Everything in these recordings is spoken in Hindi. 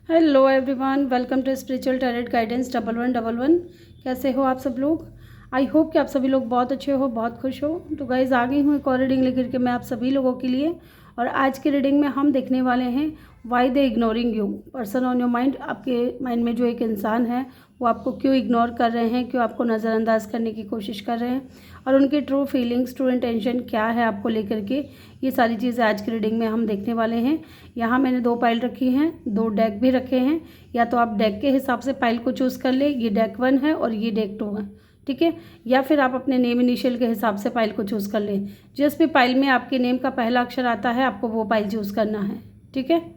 Hello everyone, welcome to spiritual tarot guidance 1111। कैसे हो आप सब लोग? आई होप कि आप सभी लोग बहुत अच्छे हो, बहुत खुश हो। तो गाइज आ गई हूँ एक और रीडिंग लेकर के मैं आप सभी लोगों के लिए। और आज की रीडिंग में हम देखने वाले हैं why they ignoring you. Person on your mind, आपके माइंड में जो एक इंसान है वो आपको क्यों इग्नोर कर रहे हैं, क्यों आपको नज़रअंदाज करने की कोशिश कर रहे हैं, और उनकी ट्रू फीलिंग्स, ट्रू इंटेंशन क्या है आपको लेकर के। ये सारी चीज़ें आज की रीडिंग में हम देखने वाले हैं। यहाँ मैंने 2 पाइल रखी हैं, 2 डेक भी रखे हैं। या तो आप डेक के हिसाब से पाइल को चूज़ कर ले, ये डेक 1 है और ये डेक 2 है, ठीक है। या फिर आप अपने नेम इनिशियल के हिसाब से पाइल को चूज़ कर लें। जिस भी पाइल में आपके नेम का पहला अक्षर आता है आपको वो पाइल चूज़ करना है, ठीक है।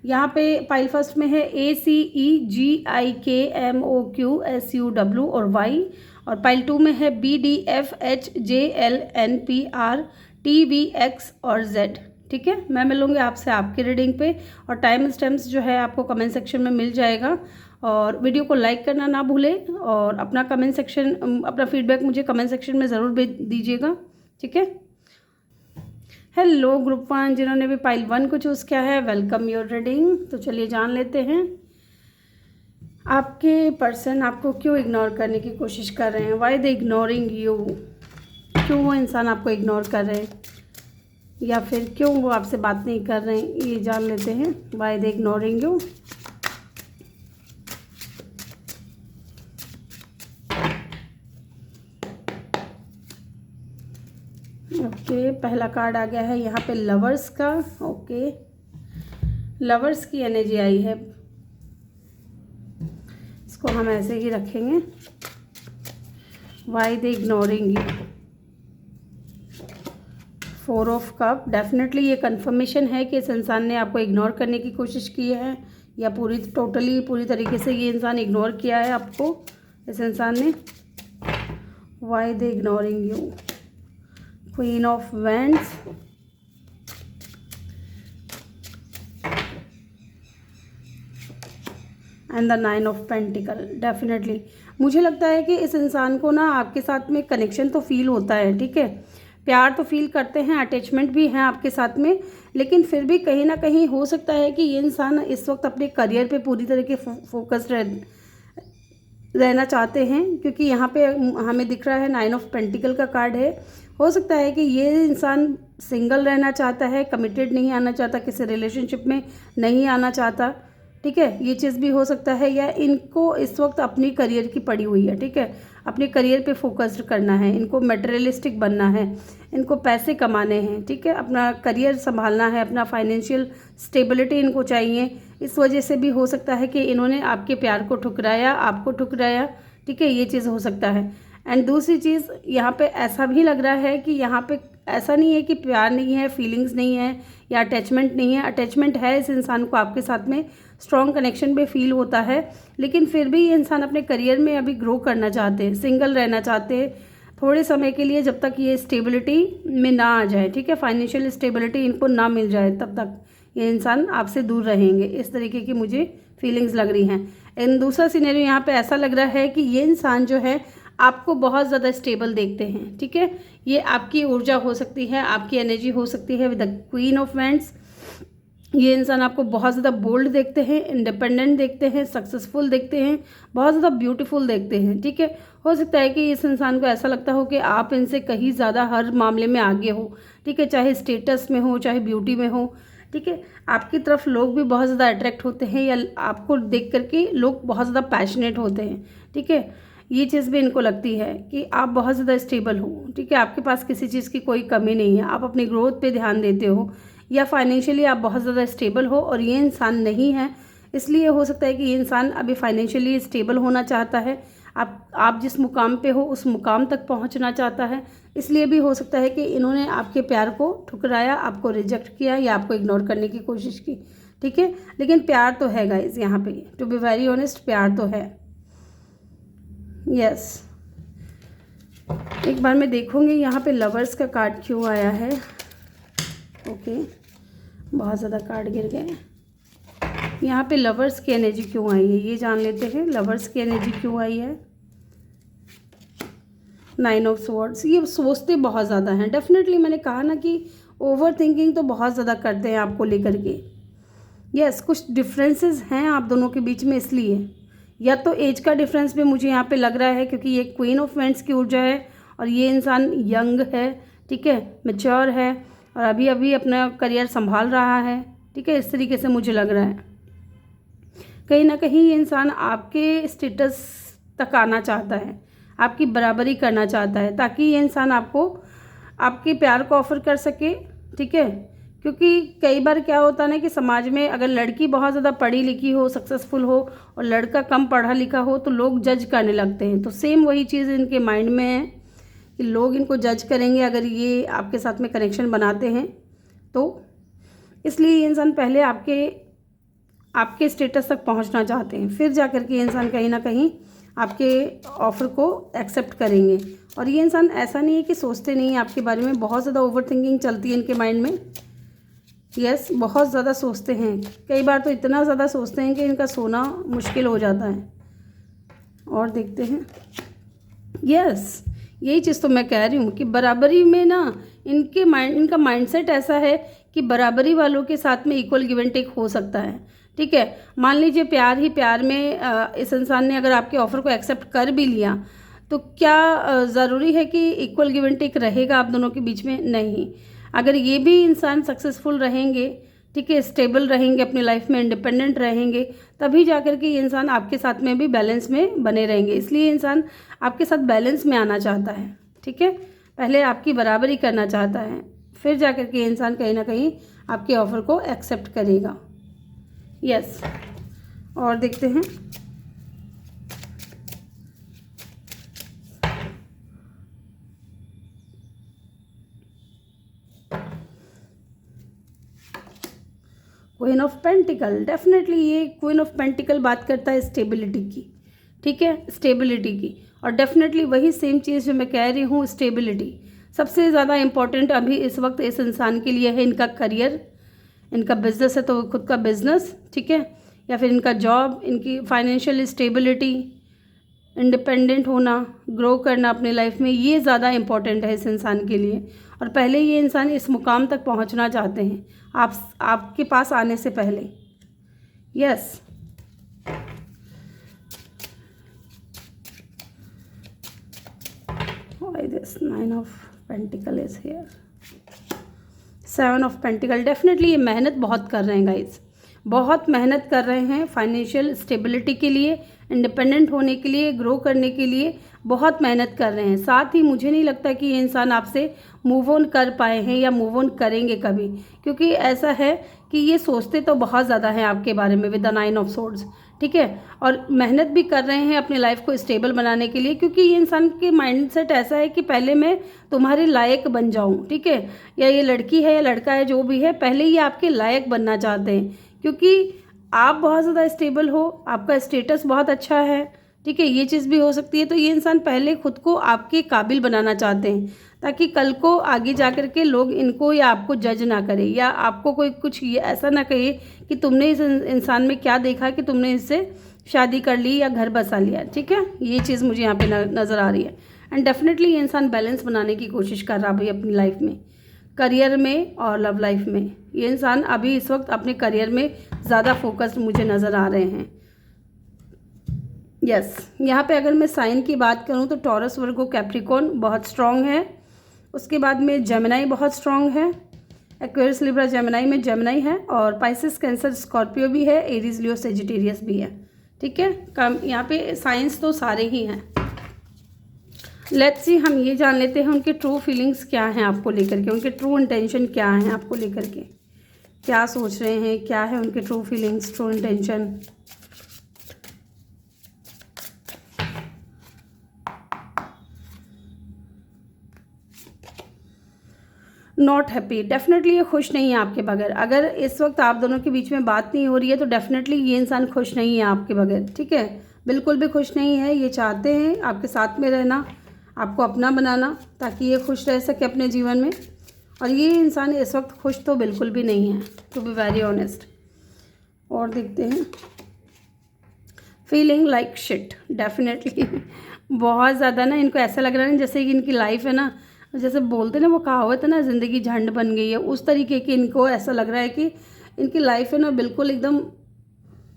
यहाँ पे पाइल फर्स्ट में है ACEGIKMOQSUW और Y। और पाइल 2 में है BDFHJLNPRTVX और Z, ठीक है। मैं मिलूँगी आपसे आपकी रीडिंग पे, और टाइम स्टैम्प्स जो है आपको कमेंट सेक्शन में मिल जाएगा। और वीडियो को लाइक करना ना भूलें, और अपना कमेंट सेक्शन, अपना फीडबैक मुझे कमेंट सेक्शन में ज़रूर दीजिएगा, ठीक है। हेलो ग्रुप 1, जिन्होंने भी पाइल 1 को चूज़ किया है, वेलकम योर रीडिंग। तो चलिए जान लेते हैं आपके पर्सन आपको क्यों इग्नोर करने की कोशिश कर रहे हैं। वाई दे इग्नोरिंग यू, क्यों वो इंसान आपको इग्नोर कर रहे हैं, या फिर क्यों वो आपसे बात नहीं कर रहे हैं, ये जान लेते हैं। Why they ignoring you. Okay, पहला कार्ड आ गया है यहाँ पे लवर्स का। ओके, लवर्स की एनर्जी आई है, इसको हम ऐसे ही रखेंगे। Why they ignoring you. 4 of cup, definitely ये कंफर्मेशन है कि इस इंसान ने आपको इग्नोर करने की कोशिश की है, या पूरी तरीके से ये इंसान इग्नोर किया है आपको, इस इंसान ने। Why they ignoring you. Queen of wands, and the 9 of pentacle. Definitely मुझे लगता है कि इस इंसान को ना आपके साथ में कनेक्शन तो फील होता है, ठीक है। प्यार तो फील करते हैं, अटैचमेंट भी है आपके साथ में, लेकिन फिर भी कहीं ना कहीं हो सकता है कि ये इंसान इस वक्त अपने करियर पे पूरी तरह के फोकस्ड रहना चाहते हैं, क्योंकि यहाँ पे हमें दिख रहा है 9 ऑफ पेंटिकल का कार्ड है। हो सकता है कि ये इंसान सिंगल रहना चाहता है, कमिटेड नहीं आना चाहता, किसी रिलेशनशिप में नहीं आना चाहता, ठीक है। ये चीज़ भी हो सकता है, या इनको इस वक्त अपनी करियर की पड़ी हुई है, ठीक है। अपने करियर पे फोकस्ड करना है, इनको मटेरियलिस्टिक बनना है, इनको पैसे कमाने हैं, ठीक है। अपना करियर संभालना है, अपना फाइनेंशियल स्टेबिलिटी इनको चाहिए। इस वजह से भी हो सकता है कि इन्होंने आपके प्यार को ठुकराया, आपको ठुकराया, ठीक है। ये चीज़ हो सकता है। एंड दूसरी चीज़ यहाँ पे ऐसा भी लग रहा है कि यहाँ पे ऐसा नहीं है कि प्यार नहीं है, फीलिंग्स नहीं है, या अटैचमेंट नहीं है। अटैचमेंट है इस इंसान को आपके साथ में, स्ट्रॉन्ग कनेक्शन भी फील होता है, लेकिन फिर भी ये इंसान अपने करियर में अभी ग्रो करना चाहते हैं, सिंगल रहना चाहते हैं थोड़े समय के लिए, जब तक ये स्टेबिलिटी में ना आ जाए, ठीक है। फाइनेंशियल स्टेबिलिटी इनको ना मिल जाए तब तक ये इंसान आपसे दूर रहेंगे, इस तरीके की मुझे फीलिंग्स लग रही हैं। एंड दूसरा सिनेरियो यहाँ पे ऐसा लग रहा है कि ये इंसान जो है आपको बहुत ज़्यादा स्टेबल देखते हैं, ठीक है। ये आपकी ऊर्जा हो सकती है, आपकी एनर्जी हो सकती है with the queen of wands. ये इंसान आपको बहुत ज़्यादा बोल्ड देखते हैं, इंडिपेंडेंट देखते हैं, सक्सेसफुल देखते हैं, बहुत ज़्यादा ब्यूटीफुल देखते हैं, ठीक है। हो सकता है कि इस इंसान को ऐसा लगता हो कि आप इनसे कहीं ज़्यादा हर मामले में आगे हो, ठीक है। चाहे स्टेटस में हो, चाहे ब्यूटी में हो, ठीक है। आपकी तरफ लोग भी बहुत ज़्यादा अट्रैक्ट होते हैं, या आपको देख करके लोग बहुत ज़्यादा पैशनेट होते हैं, ठीक है। ये चीज़ भी इनको लगती है कि आप बहुत ज़्यादा स्टेबल हो, ठीक है। आपके पास किसी चीज़ की कोई कमी नहीं है, आप अपनी ग्रोथ पे ध्यान देते हो, या फाइनेंशियली आप बहुत ज़्यादा स्टेबल हो, और ये इंसान नहीं है। इसलिए हो सकता है कि ये इंसान अभी फाइनेंशियली स्टेबल होना चाहता है, आप जिस मुकाम पे हो उस मुकाम तक पहुंचना चाहता है। इसलिए भी हो सकता है कि इन्होंने आपके प्यार को ठुकराया, आपको रिजेक्ट किया, या आपको इग्नोर करने की कोशिश की, ठीक है। लेकिन प्यार तो है गाइज, यहाँ पे टू बी वेरी ऑनेस्ट प्यार तो है, यस। एक बार मैं देखूँगी यहाँ पे लवर्स का कार्ड क्यों आया है। ओके, बहुत ज़्यादा कार्ड गिर गए। यहाँ पे लवर्स की एनर्जी क्यों आई है ये जान लेते हैं। लवर्स की एनर्जी क्यों आई है। 9 ऑफ स्वॉर्ड्स, ये सोचते बहुत ज़्यादा हैं डेफिनेटली। मैंने कहा ना कि ओवर थिंकिंग तो बहुत ज़्यादा करते हैं आपको लेकर के। यस, कुछ डिफरेंसेस हैं आप दोनों के बीच में, इसलिए या तो एज का डिफरेंस भी मुझे यहाँ पे लग रहा है, क्योंकि ये क्वीन ऑफ वेंट्स की ऊर्जा है और ये इंसान यंग है, ठीक है, मैच्योर है और अभी अभी अपना करियर संभाल रहा है, ठीक है, इस तरीके से मुझे लग रहा है। कहीं ना कहीं ये इंसान आपके स्टेटस तक आना चाहता है, आपकी बराबरी करना चाहता है, ताकि ये इंसान आपको आपके प्यार को ऑफ़र कर सके, ठीक है। क्योंकि कई बार क्या होता है ना कि समाज में अगर लड़की बहुत ज़्यादा पढ़ी लिखी हो, सक्सेसफुल हो और लड़का कम पढ़ा लिखा हो तो लोग जज करने लगते हैं। तो सेम वही चीज़ इनके माइंड में है कि लोग इनको जज करेंगे अगर ये आपके साथ में कनेक्शन बनाते हैं तो। इसलिए ये इंसान पहले आपके स्टेटस तक पहुंचना चाहते हैं, फिर जाकर के ये इंसान कहीं ना कहीं आपके ऑफ़र को एक्सेप्ट करेंगे। और ये इंसान ऐसा नहीं है कि सोचते नहीं हैं आपके बारे में, बहुत ज़्यादा ओवर थिंकिंग चलती है इनके माइंड में। यस, बहुत ज़्यादा सोचते हैं, कई बार तो इतना ज़्यादा सोचते हैं कि इनका सोना मुश्किल हो जाता है। और देखते हैं, यस, यही चीज़ तो मैं कह रही हूँ कि बराबरी में ना इनका माइंडसेट ऐसा है कि बराबरी वालों के साथ में इक्वल गिव एंड टेक हो सकता है, ठीक है। मान लीजिए प्यार ही प्यार में इस इंसान ने अगर आपके ऑफ़र को एक्सेप्ट कर भी लिया तो क्या ज़रूरी है कि इक्वल गिव एंड टेक रहेगा आप दोनों के बीच में? नहीं। अगर ये भी इंसान सक्सेसफुल रहेंगे, ठीक है, स्टेबल रहेंगे अपनी लाइफ में, इंडिपेंडेंट रहेंगे, तभी जाकर के ये इंसान आपके साथ में भी बैलेंस में बने रहेंगे। इसलिए इंसान आपके साथ बैलेंस में आना चाहता है, ठीक है, पहले आपकी बराबरी करना चाहता है, फिर जाकर के ये इंसान कहीं ना कहीं आपके ऑफ़र को एक्सेप्ट करेगा। यस, और देखते हैं, क्वीन ऑफ पेंटिकल, डेफिनेटली ये क्वीन ऑफ पेंटिकल बात करता है स्टेबिलिटी की, ठीक है, स्टेबिलिटी की। और डेफिनेटली वही सेम चीज़ जो मैं कह रही हूँ, स्टेबिलिटी सबसे ज़्यादा इम्पॉर्टेंट अभी इस वक्त इस इंसान के लिए है। इनका करियर, इनका बिजनेस है तो खुद का बिजनेस, ठीक है, या फिर इनका जॉब, इनकी फाइनेंशियल स्टेबिलिटी, इंडिपेंडेंट होना, ग्रो करना अपनी लाइफ में, ये ज़्यादा इम्पॉर्टेंट है इस इंसान के लिए। और पहले ये इंसान इस मुकाम तक पहुंचना चाहते हैं आपके पास आने से पहले। Yes, why this 9 of pentacle is here, 7 of pentacle, definitely ये मेहनत बहुत कर रहे हैं गाइस, बहुत मेहनत कर रहे हैं फाइनेंशियल स्टेबिलिटी के लिए, इंडिपेंडेंट होने के लिए, ग्रो करने के लिए बहुत मेहनत कर रहे हैं। साथ ही मुझे नहीं लगता कि ये इंसान आपसे मूव ऑन कर पाए हैं या मूव ऑन करेंगे कभी, क्योंकि ऐसा है कि ये सोचते तो बहुत ज़्यादा हैं आपके बारे में विद द 9 ऑफ सोर्ड्स, ठीक है, और मेहनत भी कर रहे हैं अपनी लाइफ को स्टेबल बनाने के लिए, क्योंकि ये इंसान के माइंडसेट ऐसा है कि पहले मैं तुम्हारे लायक बन जाऊँ, ठीक है, या ये लड़की है या लड़का है जो भी है, पहले ये आपके लायक बनना चाहते हैं, क्योंकि आप बहुत ज़्यादा स्टेबल हो, आपका स्टेटस बहुत अच्छा है, ठीक है, ये चीज़ भी हो सकती है। तो ये इंसान पहले खुद को आपके काबिल बनाना चाहते हैं, ताकि कल को आगे जाकर के लोग इनको या आपको जज ना करें, या आपको कोई कुछ ये ऐसा ना कहे कि तुमने इस इंसान में क्या देखा कि तुमने इससे शादी कर ली या घर बसा लिया, ठीक है, ये चीज़ मुझे यहाँ पे नज़र आ रही है। एंड डेफिनेटली ये इंसान बैलेंस बनाने की कोशिश कर रहा भाई अपनी लाइफ में, करियर में और लव लाइफ में। ये इंसान अभी इस वक्त अपने करियर में ज़्यादा फोकस्ड मुझे नज़र आ रहे हैं। यस, यहाँ पे अगर मैं साइन की बात करूँ तो टॉरस, वर्गो, कैप्रिकॉर्न बहुत स्ट्रॉन्ग है, उसके बाद में जेमिनाई बहुत स्ट्रॉन्ग है, एक्वेरियस, लिब्रा, जेमिनाई में जेमिनाई है, और पाइसेस, कैंसर, स्कॉर्पियो भी है, एरीज, लियो, सेजिटेरियस भी है, ठीक है। कम यहाँ पे साइंस तो सारे ही हैं। लेट्स सी, हम ये जान लेते हैं उनके ट्रू फीलिंग्स क्या हैं आपको लेकर के, उनके ट्रू इंटेंशन क्या हैं आपको लेकर के, क्या सोच रहे हैं, क्या है उनके true feelings, true intention. Not happy, definitely ये खुश नहीं है आपके बगैर। अगर इस वक्त आप दोनों के बीच में बात नहीं हो रही है तो डेफिनेटली ये इंसान खुश नहीं है आपके बगैर, ठीक है, बिल्कुल भी खुश नहीं है। ये चाहते हैं आपके साथ में रहना, आपको अपना बनाना, ताकि ये खुश रह सके अपने जीवन में। और ये इंसान इस वक्त खुश तो बिल्कुल भी नहीं है, टू बी वेरी ऑनेस्ट। और देखते हैं, फीलिंग लाइक शिट, डेफिनेटली बहुत ज़्यादा ना इनको ऐसा लग रहा है ना जैसे कि इनकी लाइफ है ना, जैसे बोलते ना वो कहावत है ना, ज़िंदगी झंड बन गई है, उस तरीके की इनको ऐसा लग रहा है कि इनकी लाइफ है ना बिल्कुल एकदम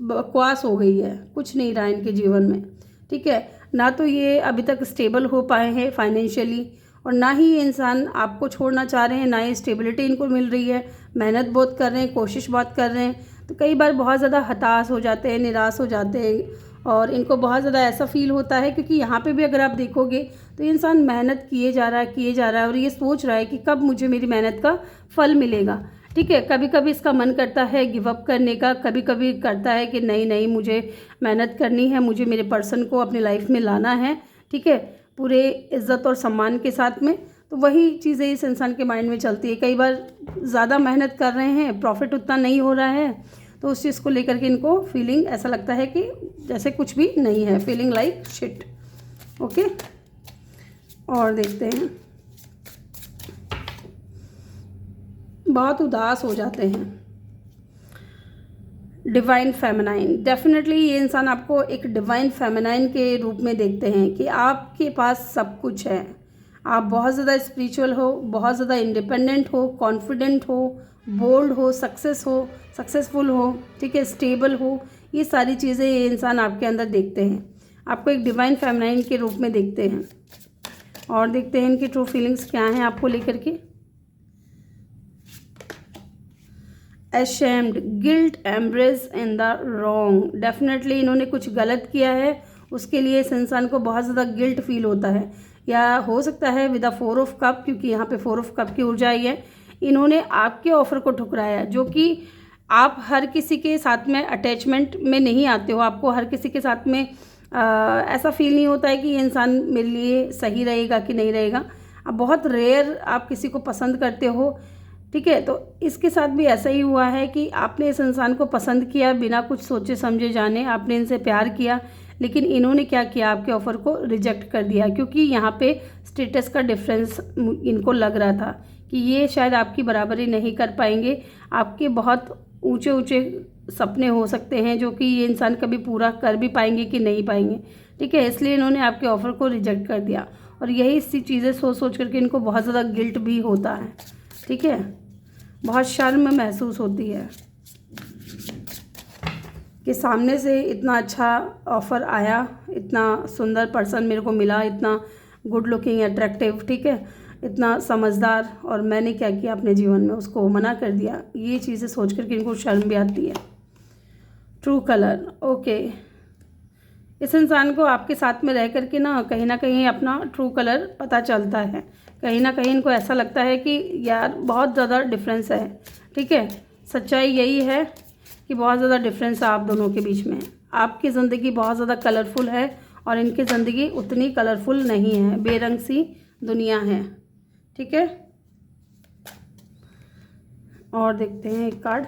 बकवास हो गई है, कुछ नहीं रहा इनके जीवन में, ठीक है। ना तो ये अभी तक स्टेबल हो पाए हैं फाइनेंशियली, और ना ही ये इंसान आपको छोड़ना चाह रहे हैं, ना ही स्टेबिलिटी इनको मिल रही है। मेहनत बहुत कर रहे हैं, कोशिश बहुत कर रहे हैं, तो कई बार बहुत ज़्यादा हताश हो जाते हैं, निराश हो जाते हैं, और इनको बहुत ज़्यादा ऐसा फील होता है, क्योंकि यहाँ पे भी अगर आप देखोगे तो ये इंसान मेहनत किए जा रहा है और ये सोच रहा है कि कब मुझे मेरी मेहनत का फल मिलेगा, ठीक है। कभी कभी इसका मन करता है गिव अप करने का, कभी कभी करता है कि नहीं नहीं मुझे मेहनत करनी है, मुझे मेरे पर्सन को अपनी लाइफ में लाना है, ठीक है, पूरे इज़्ज़त और सम्मान के साथ में। तो वही चीज़ें इस इंसान के माइंड में चलती है। कई बार ज़्यादा मेहनत कर रहे हैं, प्रॉफिट उतना नहीं हो रहा है, तो उस चीज़ को लेकर के इनको फीलिंग ऐसा लगता है कि जैसे कुछ भी नहीं है, फीलिंग लाइक शिट। ओके, और देखते हैं, बहुत उदास हो जाते हैं। डिवाइन फेमिनाइन, डेफिनेटली ये इंसान आपको एक डिवाइन फेमिनाइन के रूप में देखते हैं कि आपके पास सब कुछ है। आप बहुत ज़्यादा स्पिरिचुअल हो, बहुत ज़्यादा इंडिपेंडेंट हो, कॉन्फिडेंट हो, बोल्ड हो, सक्सेसफुल हो, ठीक है, स्टेबल हो। ये सारी चीज़ें ये इंसान आपके अंदर देखते हैं, आपको एक डिवाइन फेमिनाइन के रूप में देखते हैं। और देखते हैं इनकी ट्रू फीलिंग्स क्या हैं आपको लेकर के। ashamed, guilt, embrace in the wrong, definitely इन्होंने कुछ गलत किया है, उसके लिए इस इंसान को बहुत ज़्यादा गिल्ट फील होता है, या हो सकता है विद द 4 ऑफ कप, क्योंकि यहाँ पे 4 ऑफ कप की ऊर्जा आई है। इन्होंने आपके ऑफ़र को ठुकराया, जो कि आप हर किसी के साथ में अटैचमेंट में नहीं आते हो, आपको हर किसी के साथ में ऐसा फील नहीं होता है कि ये इंसान मेरे लिए सही रहेगा कि नहीं रहेगा। आप बहुत रेयर आप किसी को पसंद करते हो, ठीक है। तो इसके साथ भी ऐसा ही हुआ है कि आपने इस इंसान को पसंद किया बिना कुछ सोचे समझे जाने, आपने इनसे प्यार किया, लेकिन इन्होंने क्या किया, आपके ऑफ़र को रिजेक्ट कर दिया, क्योंकि यहाँ पे स्टेटस का डिफरेंस इनको लग रहा था कि ये शायद आपकी बराबरी नहीं कर पाएंगे। आपके बहुत ऊंचे ऊंचे सपने हो सकते हैं जो कि ये इंसान कभी पूरा कर भी पाएंगे कि नहीं पाएंगे, ठीक है। इसलिए इन्होंने आपके ऑफ़र को रिजेक्ट कर दिया, और यही सी चीज़ें सोच सोच करके इनको बहुत ज़्यादा गिल्ट भी होता है, ठीक है, बहुत शर्म महसूस होती है कि सामने से इतना अच्छा ऑफ़र आया, इतना सुंदर पर्सन मेरे को मिला, इतना गुड लुकिंग, अट्रैक्टिव, ठीक है, इतना समझदार, और मैंने क्या किया अपने जीवन में, उसको मना कर दिया। ये चीज़ें सोच कर के इनको शर्म भी आती है। ट्रू कलर, ओके, इस इंसान को आपके साथ में रह कर के ना कहीं अपना ट्रू कलर पता चलता है। कहीं ना कहीं इनको ऐसा लगता है कि यार बहुत ज़्यादा डिफरेंस है, ठीक है। सच्चाई यही है कि बहुत ज़्यादा डिफरेंस है आप दोनों के बीच में। आपकी ज़िंदगी बहुत ज़्यादा कलरफुल है और इनकी ज़िंदगी उतनी कलरफुल नहीं है, बेरंग सी दुनिया है, ठीक है। और देखते हैं एक कार्ड,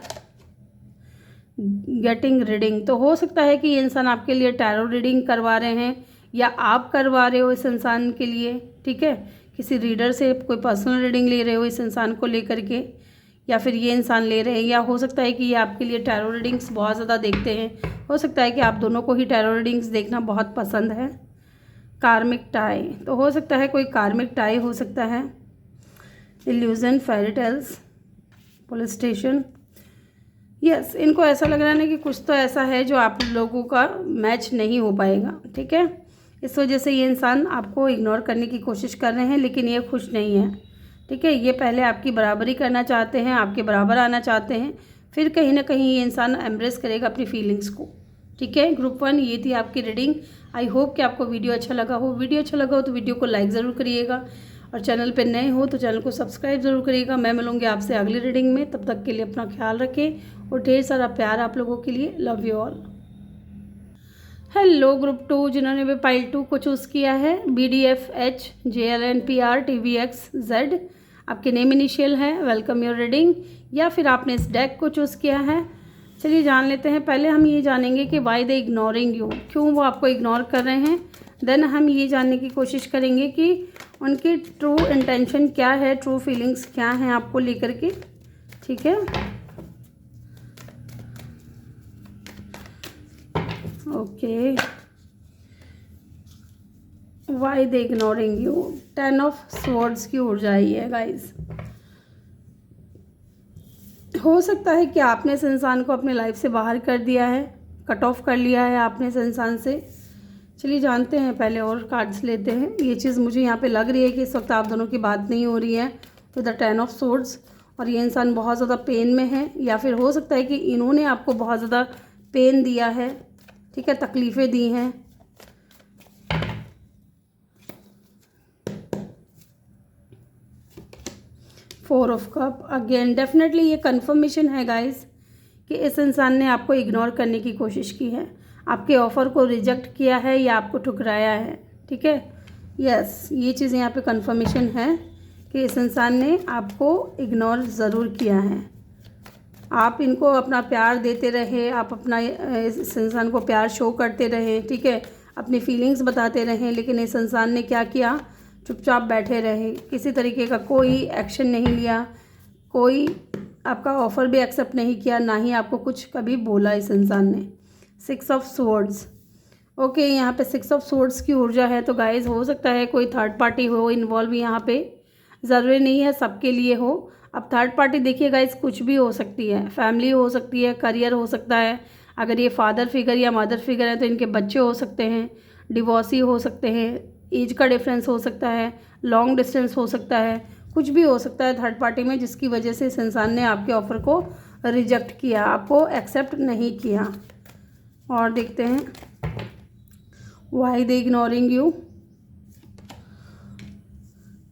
गेटिंग रीडिंग। तो हो सकता है कि ये इंसान आपके लिए टैरो रीडिंग करवा रहे हैं, या आप करवा रहे हो इस इंसान के लिए, ठीक है। किसी रीडर से कोई पर्सनल रीडिंग ले रहे हो इस इंसान को लेकर के, या फिर ये इंसान ले रहे हैं, या हो सकता है कि ये आपके लिए टैरो रीडिंग्स बहुत ज़्यादा देखते हैं। हो सकता है कि आप दोनों को ही टैरो रीडिंग्स देखना बहुत पसंद है। कार्मिक टाई, तो हो सकता है कोई कार्मिक टाई हो सकता है। Illusion, fairy tales, police station, yes, इनको ऐसा लग रहा है ना कि कुछ तो ऐसा है जो आप लोगों का मैच नहीं हो पाएगा, ठीक है। इस वजह से ये इंसान आपको इग्नोर करने की कोशिश कर रहे हैं, लेकिन ये खुश नहीं है, ठीक है। ये पहले आपकी बराबरी करना चाहते हैं, आपके बराबर आना चाहते हैं, फिर कहीं ना कहीं ये इंसान एम्ब्रेस करेगा अपनी फीलिंग्स को, ठीक है। ग्रुप 1 ये थी आपकी रीडिंग। आई होप कि आपको वीडियो अच्छा लगा हो। वीडियो अच्छा लगा हो तो वीडियो को लाइक ज़रूर करिएगा, और चैनल पे नए हो तो चैनल को सब्सक्राइब ज़रूर करिएगा। मैं मिलूँगी आपसे अगली रीडिंग में, तब तक के लिए अपना ख्याल रखें और ढेर सारा प्यार आप लोगों के लिए। Love you all. Hello group 2, जिन्होंने भी पाइल 2 को चूज़ किया है, BDFH JLNPR TVXZ आपके नेम इनिशियल है, वेलकम योर रीडिंग। या फिर आपने इस डेक को चूज़ किया है, चलिए जान लेते हैं। पहले हम ये जानेंगे कि वाई दे इग्नोरिंग यू, क्यों वो आपको इग्नोर कर रहे हैं। देन हम ये जानने की कोशिश करेंगे कि उनकी ट्रू इंटेंशन क्या है, ट्रू फीलिंग्स क्या हैं आपको लेकर के, ठीक है। Okay, why they ignoring you, 10 of swords की ऊर्जा आई है गाइस। हो सकता है कि आपने इस इंसान को अपने लाइफ से बाहर कर दिया है, कट ऑफ कर लिया है आपने इस इंसान से। चलिए जानते हैं, पहले और कार्ड्स लेते हैं। ये चीज़ मुझे यहाँ पे लग रही है कि इस वक्त आप दोनों की बात नहीं हो रही है तो द 10 ऑफ सोर्ड्स, और ये इंसान बहुत ज़्यादा पेन में है, या फिर हो सकता है कि इन्होंने आपको बहुत ज़्यादा पेन दिया है, ठीक है, तकलीफ़ें दी हैं। Four of cup again, definitely ये कंफर्मेशन है गाइस कि इस इंसान ने आपको इग्नोर करने की कोशिश की है, आपके ऑफ़र को रिजेक्ट किया है या आपको ठुकराया है, ठीक है। यस, ये चीज़ यहाँ पे कंफर्मेशन है कि इस इंसान ने आपको इग्नोर ज़रूर किया है। आप इनको अपना प्यार देते रहे, आप अपना इस इंसान को प्यार शो करते रहे, ठीक है, अपनी फीलिंग्स बताते रहें, लेकिन इस इंसान ने क्या किया, चुपचाप बैठे रहे, किसी तरीके का कोई एक्शन नहीं लिया, कोई आपका ऑफ़र भी एक्सेप्ट नहीं किया, ना ही आपको कुछ कभी बोला इस इंसान ने। 6 ऑफ सोर्ड्स, ओके, यहाँ पे 6 ऑफ सोर्ड्स की ऊर्जा है, तो गाइस हो सकता है कोई थर्ड पार्टी हो इन्वॉल्व यहाँ पे, ज़रूरी नहीं है सबके लिए हो। अब थर्ड पार्टी देखिए गाइस कुछ भी हो सकती है, फैमिली हो सकती है, करियर हो सकता है, अगर ये फादर फिगर या मदर फिगर है तो इनके बच्चे हो सकते हैं, डिवोर्सी हो सकते हैं, एज का डिफरेंस हो सकता है, लॉन्ग डिस्टेंस हो सकता है, कुछ भी हो सकता है थर्ड पार्टी में, जिसकी वजह से इस इंसान ने आपके ऑफ़र को रिजेक्ट किया, आपको एक्सेप्ट नहीं किया। और देखते हैं why they ignoring you.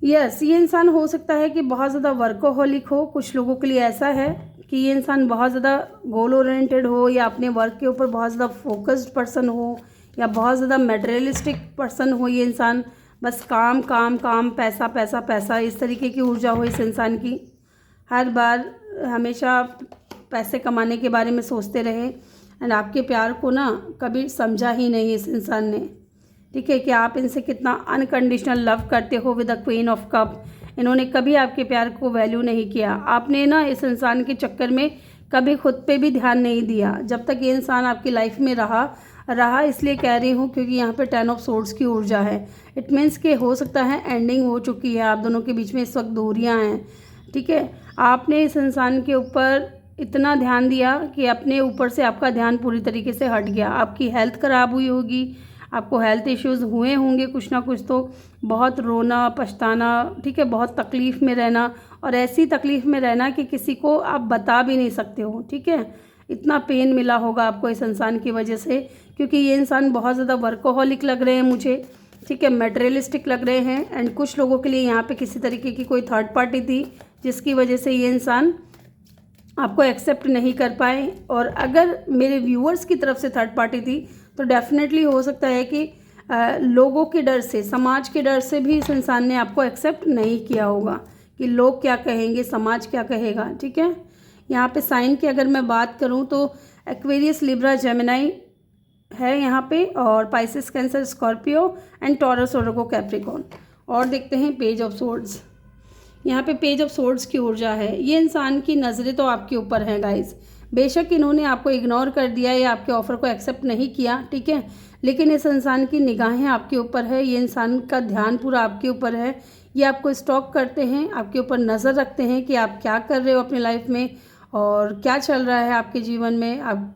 Yes, ये इंसान हो सकता है कि बहुत ज़्यादा वर्कोहॉलिक हो, कुछ लोगों के लिए ऐसा है कि ये इंसान बहुत ज़्यादा गोल ओरिएंटेड हो, या अपने वर्क के ऊपर बहुत ज़्यादा फोकस्ड पर्सन हो, या बहुत ज़्यादा मटेरियलिस्टिक पर्सन हो। ये इंसान बस काम काम काम, पैसा पैसा पैसा, इस तरीके की ऊर्जा हो इस इंसान की, हर बार हमेशा पैसे कमाने के बारे में सोचते रहे, एंड आपके प्यार को ना कभी समझा ही नहीं इस इंसान ने, ठीक है, कि आप इनसे कितना अनकंडीशनल लव करते हो with the queen of cup. इन्होंने कभी आपके प्यार को वैल्यू नहीं किया, आपने ना इस इंसान के चक्कर में कभी खुद पे भी ध्यान नहीं दिया जब तक ये इंसान आपकी लाइफ में रहा इसलिए कह रही हूँ क्योंकि यहाँ पे 10 ऑफ सोर्ड्स की ऊर्जा है। इट मीन्स कि हो सकता है एंडिंग हो चुकी है, आप दोनों के बीच में इस वक्त दूरियाँ हैं, ठीक है। आपने इस इंसान के ऊपर इतना ध्यान दिया कि अपने ऊपर से आपका ध्यान पूरी तरीके से हट गया, आपकी हेल्थ ख़राब हुई होगी, आपको हेल्थ इश्यूज़ हुए होंगे कुछ ना कुछ, तो बहुत रोना पछताना, ठीक है, बहुत तकलीफ़ में रहना, और ऐसी तकलीफ़ में रहना कि किसी को आप बता भी नहीं सकते हो, ठीक है। इतना पेन मिला होगा आपको इस इंसान की वजह से, क्योंकि ये इंसान बहुत ज़्यादा वर्कोहॉलिक लग रहे हैं मुझे, ठीक है, मटेरियलिस्टिक लग रहे हैं, एंड कुछ लोगों के लिए यहाँ पे किसी तरीके की कोई थर्ड पार्टी थी जिसकी वजह से ये इंसान आपको एक्सेप्ट नहीं कर पाए। और अगर मेरे व्यूअर्स की तरफ से थर्ड पार्टी थी तो डेफिनेटली हो सकता है कि लोगों के डर से, समाज के डर से भी इस इंसान ने आपको एक्सेप्ट नहीं किया होगा कि लोग क्या कहेंगे, समाज क्या कहेगा, ठीक है। यहाँ पे साइन की अगर मैं बात करूँ तो एक्वेरियस, लिब्रा, जेमिनाई है यहाँ पे, और Pisces, Cancer, Scorpio and Taurus, Virgo, Capricorn. और देखते हैं पेज ऑफ सोर्ड्स। यहाँ पे पेज ऑफ सोर्ड्स की ऊर्जा है, ये इंसान की नज़रें तो आपके ऊपर हैं गाइस, बेशक इन्होंने आपको इग्नोर कर दिया या आपके ऑफ़र को एक्सेप्ट नहीं किया, ठीक है, लेकिन इस इंसान की निगाहें आपके ऊपर है, ये इंसान का ध्यान पूरा आपके ऊपर है, ये आपको स्टॉक करते हैं, आपके ऊपर नज़र रखते हैं कि आप क्या कर रहे हो अपनी लाइफ में और क्या चल रहा है आपके जीवन में, आप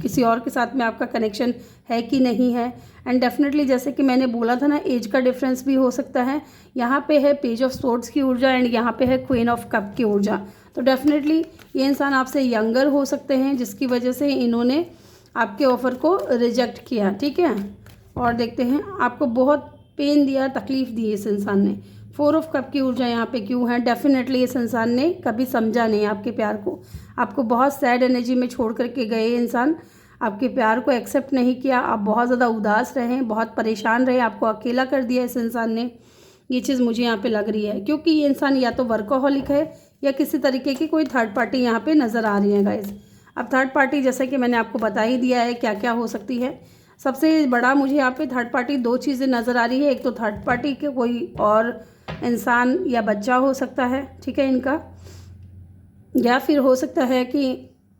किसी और के साथ में आपका कनेक्शन है कि नहीं है। एंड डेफिनेटली जैसे कि मैंने बोला था ना, एज का डिफरेंस भी हो सकता है। यहाँ पे है पेज ऑफ सोर्ड्स की ऊर्जा एंड यहाँ पे है क्वीन ऑफ कप की ऊर्जा, तो डेफिनेटली ये इंसान आपसे यंगर हो सकते हैं जिसकी वजह से इन्होंने आपके ऑफ़र को रिजेक्ट किया, ठीक है। और देखते हैं आपको बहुत पेन दिया, तकलीफ़ दी इस इंसान ने। 4 ऑफ कप की ऊर्जा यहाँ पे क्यों है, डेफिनेटली इस इंसान ने कभी समझा नहीं आपके प्यार को, आपको बहुत सैड एनर्जी में छोड़ करके गए इंसान, आपके प्यार को एक्सेप्ट नहीं किया, आप बहुत ज़्यादा उदास रहे, बहुत परेशान रहे, आपको अकेला कर दिया इस इंसान ने। ये चीज़ मुझे यहाँ पे लग रही है क्योंकि ये इंसान या तो वर्कोहॉलिक है या किसी तरीके की कोई थर्ड पार्टी यहाँ पे नज़र आ रही है गाइज। अब थर्ड पार्टी जैसे कि मैंने आपको बता ही दिया है क्या क्या हो सकती है। सबसे बड़ा मुझे यहाँ पे थर्ड पार्टी 2 चीज़ें नज़र आ रही है, एक तो थर्ड पार्टी के कोई और इंसान या बच्चा हो सकता है, ठीक है, इनका, या फिर हो सकता है कि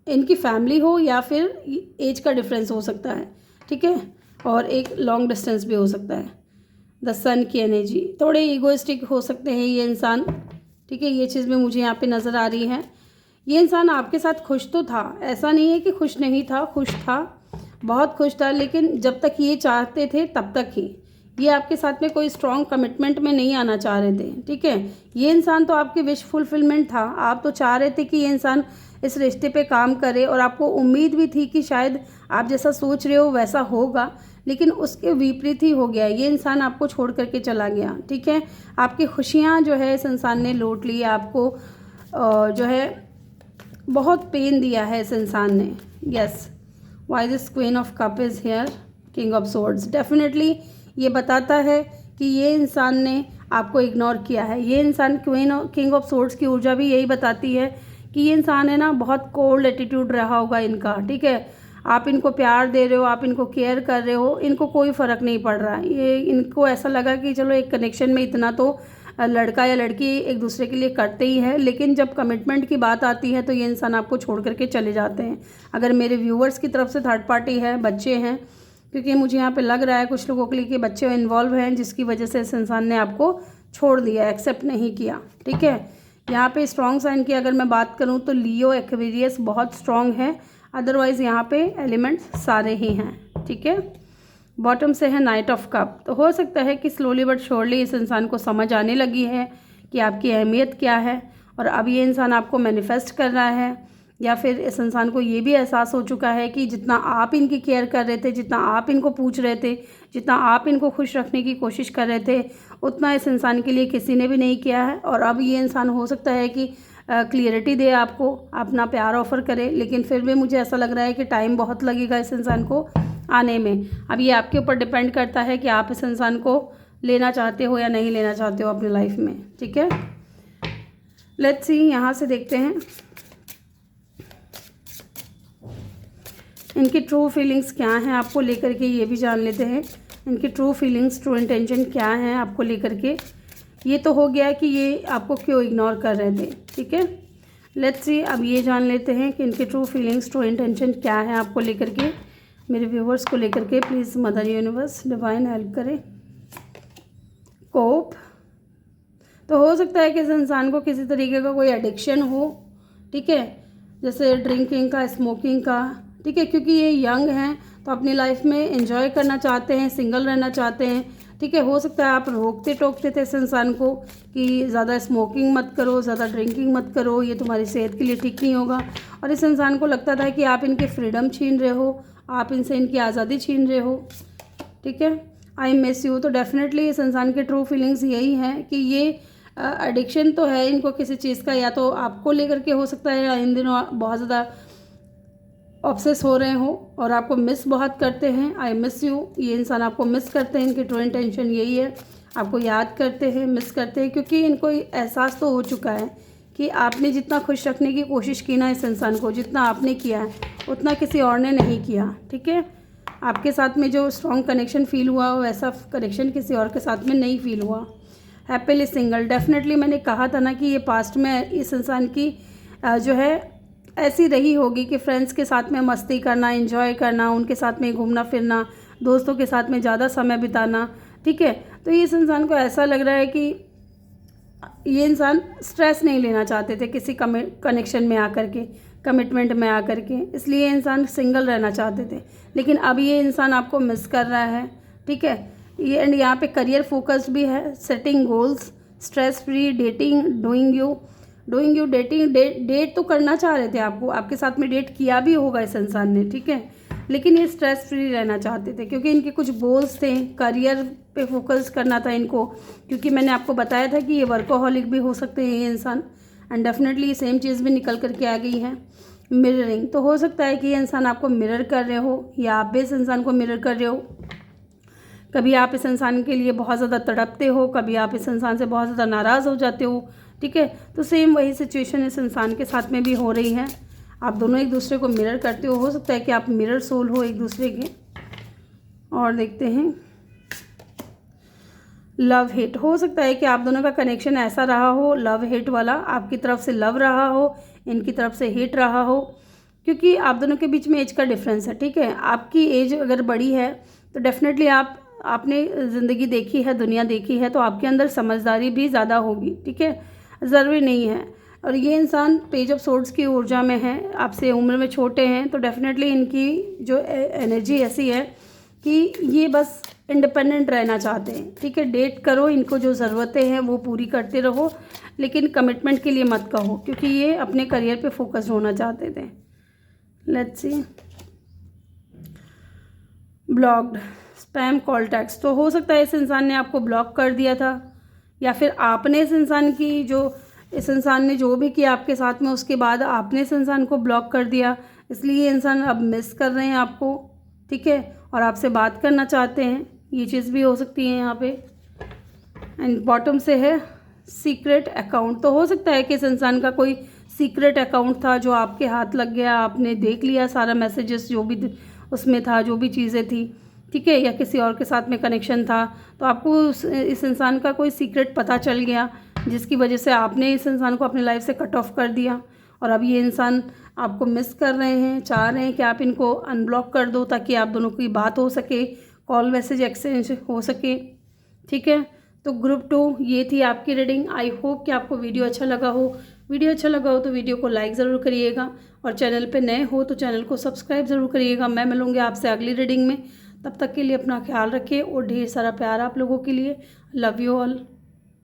इनकी फैमिली हो या फिर एज का डिफरेंस हो सकता है, ठीक है, और एक लॉन्ग डिस्टेंस भी हो सकता है। द सन की एनर्जी, थोड़े ईगोइस्टिक हो सकते हैं ये इंसान, ठीक है, ये चीज़ भी मुझे यहाँ पे नज़र आ रही है। ये इंसान आपके साथ खुश तो था, ऐसा नहीं है कि खुश नहीं था, खुश था, बहुत खुश था, लेकिन जब तक ये चाहते थे तब तक ही। ये आपके साथ में कोई स्ट्रॉन्ग कमिटमेंट में नहीं आना चाह रहे थे, ठीक है। ये इंसान तो आपकी विश फुलफिलमेंट था, आप तो चाह रहे थे कि ये इंसान इस रिश्ते पे काम करे, और आपको उम्मीद भी थी कि शायद आप जैसा सोच रहे हो वैसा होगा, लेकिन उसके विपरीत ही हो गया। ये इंसान आपको छोड़ करके चला गया, ठीक है। आपकी खुशियाँ जो है इस इंसान ने लूट ली, आपको जो है बहुत पेन दिया है इस इंसान ने। Yes, why this queen of cup is here, king of swords. Definitely ये बताता है कि ये इंसान ने आपको इग्नोर किया है। ये इंसान किंग ऑफ सोर्ड्स की ऊर्जा भी यही बताती है कि ये इंसान है ना, बहुत कोल्ड एटीट्यूड रहा होगा इनका, ठीक है। आप इनको प्यार दे रहे हो, आप इनको केयर कर रहे हो, इनको कोई फ़र्क नहीं पड़ रहा। ये इनको ऐसा लगा कि चलो एक कनेक्शन में इतना तो लड़का या लड़की एक दूसरे के लिए करते ही है, लेकिन जब कमिटमेंट की बात आती है तो ये इंसान आपको छोड़ करके चले जाते हैं। अगर मेरे व्यूअर्स की तरफ से थर्ड पार्टी है, बच्चे हैं, क्योंकि मुझे यहाँ पे लग रहा है कुछ लोगों के लिए कि बच्चे इन्वॉल्व हैं, जिसकी वजह से इस इंसान ने आपको छोड़ दिया, एक्सेप्ट नहीं किया, ठीक है। यहाँ पे स्ट्रॉन्ग साइन की अगर मैं बात करूँ तो लियो, एक्वेरियस बहुत स्ट्रॉन्ग है, अदरवाइज़ यहाँ पे एलिमेंट्स सारे ही हैं, ठीक है। बॉटम से है नाइट ऑफ कप। तो हो सकता है कि स्लोली बट श्योरली इस इंसान को समझ आने लगी है कि आपकी अहमियत क्या है, और अब ये इंसान आपको मैनिफेस्ट कर रहा है, या फिर इस इंसान को ये भी एहसास हो चुका है कि जितना आप इनकी केयर कर रहे थे, जितना आप इनको पूछ रहे थे, जितना आप इनको खुश रखने की कोशिश कर रहे थे, उतना इस इंसान के लिए किसी ने भी नहीं किया है। और अब ये इंसान हो सकता है कि क्लियरिटी दे आपको, अपना प्यार ऑफ़र करे, लेकिन फिर भी मुझे ऐसा लग रहा है कि टाइम बहुत लगेगा इस इंसान को आने में। अब ये आपके ऊपर डिपेंड करता है कि आप इस इंसान को लेना चाहते हो या नहीं लेना चाहते हो अपनी लाइफ में, ठीक है। लेट्स सी, यहाँ से देखते हैं इनकी ट्रू फीलिंग्स क्या हैं आपको लेकर के, ये भी जान लेते हैं। इनकी ट्रू फीलिंग्स, ट्रू इंटेंशन क्या हैं आपको लेकर के। ये तो हो गया कि ये आपको क्यों इग्नोर कर रहे थे, ठीक है। लेट्स सी, अब ये जान लेते हैं कि इनकी ट्रू फीलिंग्स, ट्रू इंटेंशन क्या है आपको लेकर के, मेरे व्यूवर्स को लेकर के। Please mother universe divine help करें। कोप, तो हो सकता है कि इस इंसान को किसी तरीके का कोई एडिक्शन हो, ठीक है, जैसे ड्रिंकिंग का, स्मोकिंग का, ठीक है, क्योंकि ये यंग हैं तो अपनी लाइफ में एंजॉय करना चाहते हैं, सिंगल रहना चाहते हैं, ठीक है। हो सकता है आप रोकते टोकते थे इस इंसान को कि ज़्यादा स्मोकिंग मत करो, ज़्यादा ड्रिंकिंग मत करो, ये तुम्हारी सेहत के लिए ठीक नहीं होगा, और इस इंसान को लगता था कि आप इनकी फ्रीडम छीन रहे हो, आप इनसे इनकी आज़ादी छीन रहे हो, ठीक है। आई मिस यू, तो डेफिनेटली इस इंसान की ट्रू फीलिंग्स यही हैं कि ये एडिक्शन तो है इनको किसी चीज़ का, या तो आपको लेकर के हो सकता है, या इन दिनों बहुत ज़्यादा ऑब्सेस हो रहे हो और आपको मिस बहुत करते हैं। आई मिस यू, ये इंसान आपको मिस करते हैं, इनकी ट्रू इंटेंशन यही है, आपको याद करते हैं, मिस करते हैं, क्योंकि इनको एहसास तो हो चुका है कि आपने जितना खुश रखने की कोशिश की ना इस इंसान को, जितना आपने किया है उतना किसी और ने नहीं किया, ठीक है। आपके साथ में जो स्ट्रॉन्ग कनेक्शन फ़ील हुआ वैसा कनेक्शन किसी और के साथ में नहीं फ़ील हुआ। हैप्पीली सिंगल, डेफिनेटली मैंने कहा था ना कि ये पास्ट में इस इंसान की जो है ऐसी रही होगी कि फ्रेंड्स के साथ में मस्ती करना, एंजॉय करना, उनके साथ में घूमना फिरना, दोस्तों के साथ में ज़्यादा समय बिताना, ठीक है। तो इस इंसान को ऐसा लग रहा है कि ये इंसान स्ट्रेस नहीं लेना चाहते थे किसी कनेक्शन में आकर के, कमिटमेंट में आकर के, इसलिए इंसान सिंगल रहना चाहते थे। लेकिन अब ये इंसान आपको मिस कर रहा है, ठीक है। ये एंड यहाँ पे करियर फोकस्ड भी है, setting goals, stress free, dating, doing you dating, date तो करना चाह रहे थे, आपके साथ में डेट किया भी होगा इस इंसान ने, ठीक है। लेकिन ये स्ट्रेस फ्री रहना चाहते थे क्योंकि इनके कुछ गोल्स थे, करियर पे फोकस करना था इनको, क्योंकि मैंने आपको बताया था कि ये वर्कोहॉलिक भी हो सकते हैं ये इंसान, एंड डेफिनेटली सेम चीज़ भी निकल करके आ गई है। मिररिंग, तो हो सकता है कि ये इंसान आपको मिरर कर रहे हो या आप भी इस इंसान को मिरर कर रहे हो। कभी आप इस इंसान के लिए बहुत ज़्यादा तड़पते हो, कभी आप इस इंसान से बहुत ज़्यादा नाराज़ हो जाते हो, ठीक है। तो सेम वही सिचुएशन इस इंसान के साथ में भी हो रही है, आप दोनों एक दूसरे को मिरर करते हो सकता है कि आप मिरर सोल हो एक दूसरे के। और देखते हैं लव हेट, हो सकता है कि आप दोनों का कनेक्शन ऐसा रहा हो, लव हेट वाला, आपकी तरफ से लव रहा हो, इनकी तरफ से हेट रहा हो, क्योंकि आप दोनों के बीच में एज का डिफरेंस है, ठीक है। आपकी एज अगर बड़ी है तो डेफिनेटली आपने ज़िंदगी देखी है, दुनिया देखी है, तो आपके अंदर समझदारी भी ज़्यादा होगी, ठीक है। ज़रूरी नहीं है और ये इंसान पेज ऑफ सोर्ड्स की ऊर्जा में है, आपसे उम्र में छोटे हैं, तो डेफिनेटली इनकी जो एनर्जी ऐसी है कि ये बस इंडिपेंडेंट रहना चाहते हैं, ठीक है। डेट करो, इनको जो ज़रूरतें हैं वो पूरी करते रहो, लेकिन कमिटमेंट के लिए मत कहो, क्योंकि ये अपने करियर पे फोकस्ड होना चाहते थे। Let's see, blocked, spam contacts, तो हो सकता है इस इंसान ने आपको ब्लॉक कर दिया था, या फिर आपने इस इंसान ने जो भी किया आपके साथ में, उसके बाद आपने इस इंसान को ब्लॉक कर दिया, इसलिए ये इंसान अब मिस कर रहे हैं आपको, ठीक है, और आपसे बात करना चाहते हैं। ये चीज़ भी हो सकती है यहाँ पे। एंड बॉटम से है सीक्रेट अकाउंट, तो हो सकता है कि इस इंसान का कोई सीक्रेट अकाउंट था जो आपके हाथ लग गया, आपने देख लिया सारा मैसेजेस जो भी उसमें था, जो भी चीज़ें थी, ठीक है, या किसी और के साथ में कनेक्शन था, तो आपको इस इंसान का कोई सीक्रेट पता चल गया, जिसकी वजह से आपने इस इंसान को अपनी लाइफ से कट ऑफ कर दिया, और अब ये इंसान आपको मिस कर रहे हैं, चाह रहे हैं कि आप इनको अनब्लॉक कर दो ताकि आप दोनों की बात हो सके, कॉल मैसेज एक्सचेंज हो सके, ठीक है। तो ग्रुप 2 ये थी आपकी रीडिंग। आई होप कि आपको वीडियो अच्छा लगा हो। वीडियो अच्छा लगा हो तो वीडियो को लाइक ज़रूर करिएगा, और चैनल पे नए हो तो चैनल को सब्सक्राइब ज़रूर करिएगा। मैं मिलूँगी आपसे अगली रीडिंग में, तब तक के लिए अपना ख्याल रखिए और ढेर सारा प्यार आप लोगों के लिए। Love you all.